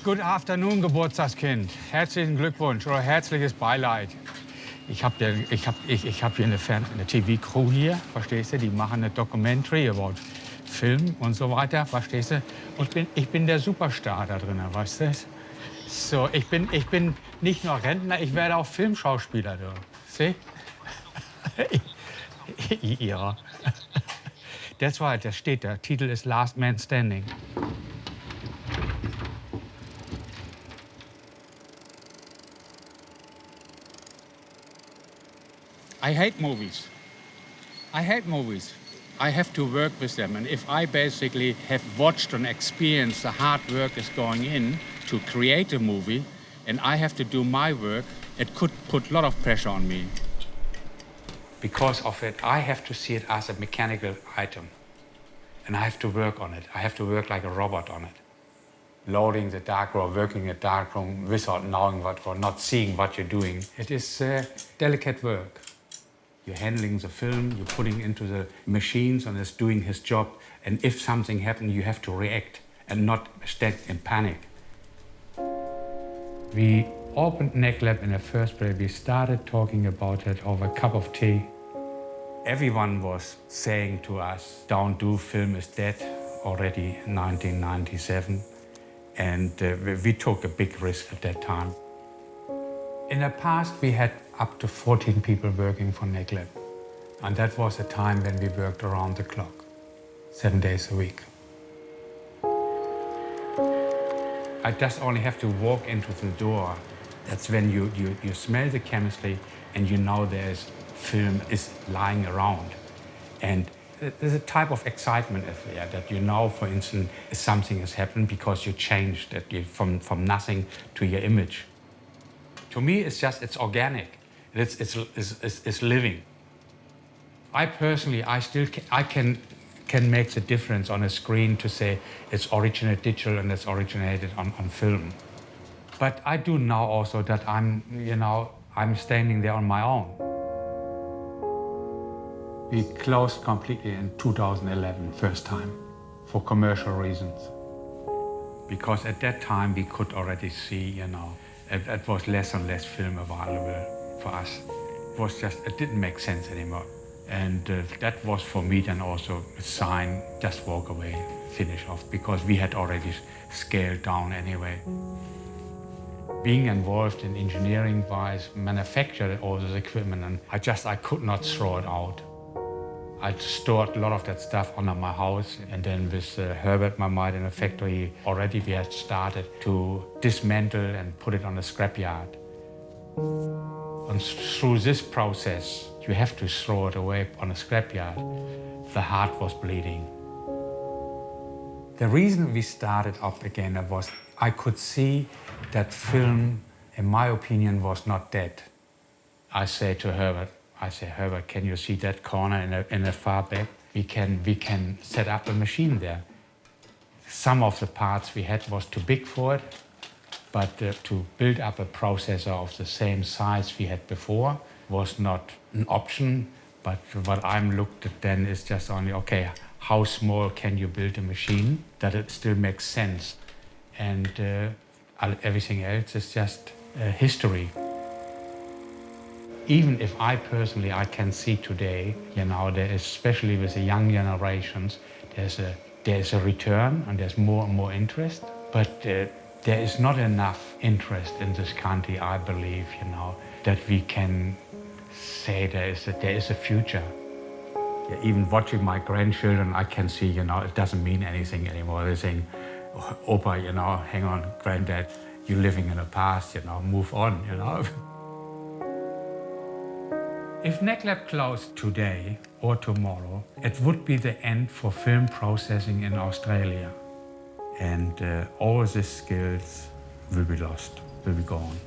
Good afternoon, Geburtstagskind. Herzlichen Glückwunsch oder herzliches Beileid. Ich hab hier eine TV-Crew hier, verstehst du? Die machen eine Documentary about Film und so weiter, verstehst du? Und ich bin der Superstar da drin, weißt du? So, ich bin nicht nur Rentner, ich werde auch Filmschauspieler, du. See? Ja. Das war, das steht da. Titel ist Last Man Standing. I hate movies. I hate movies. I have to work with them. And if I basically have watched and experienced the hard work is going in to create a movie, and I have to do my work, it could put a lot of pressure on me. Because of it, I have to see it as a mechanical item. And I have to work on it. I have to work like a robot on it. Loading the darkroom, working in the darkroom without knowing what or not seeing what you're doing. It is delicate work. You're handling the film, you're putting into the machines and it's doing his job. And if something happens, you have to react and not stand in panic. We opened NECLAB in the first place. We started talking about it over a cup of tea. Everyone was saying to us, don't do, film is dead, already in 1997. And we took a big risk at that time. In the past, we had up to 14 people working for NECLAB. And that was a time when we worked around the clock, 7 days a week. I just only have to walk into the door. That's when you smell the chemistry and you know there's film is lying around. And there's a type of excitement there that you know, for instance, something has happened because you changed that you from nothing to your image. To me, it's organic. It's living. I personally, I can make the difference on a screen to say it's original digital and it's originated on film. But I do know also that I'm standing there on my own. We closed completely in 2011, first time, for commercial reasons. Because at that time we could already see, it was less and less film available for us. It didn't make sense anymore. And that was for me then also a sign, just walk away, finish off, because we had already scaled down anyway. Being involved in engineering-wise, manufactured all this equipment, and I could not throw it out. I stored a lot of that stuff under my house, and then with Herbert, my mate in the factory, already we had started to dismantle and put it on the scrapyard. And through this process, you have to throw it away on a scrapyard. The heart was bleeding. The reason we started up again was I could see that film, in my opinion, was not dead. I say to Herbert, Herbert, can you see that corner in the far back? We can set up a machine there. Some of the parts we had was too big for it, but to build up a processor of the same size we had before was not an option. But what I'm looked at then is just only, okay, how small can you build a machine that it still makes sense? And everything else is just history. Even if I personally, I can see today, there is, especially with the young generations, there's a return and there's more and more interest. But there is not enough interest in this country, I believe, that we can say there is a future. Yeah, even watching my grandchildren, I can see, it doesn't mean anything anymore. They're saying, Opa, hang on, Granddad, you're living in the past, move on, If NECLAB closed today or tomorrow, it would be the end for film processing in Australia. And all these skills will be lost, will be gone.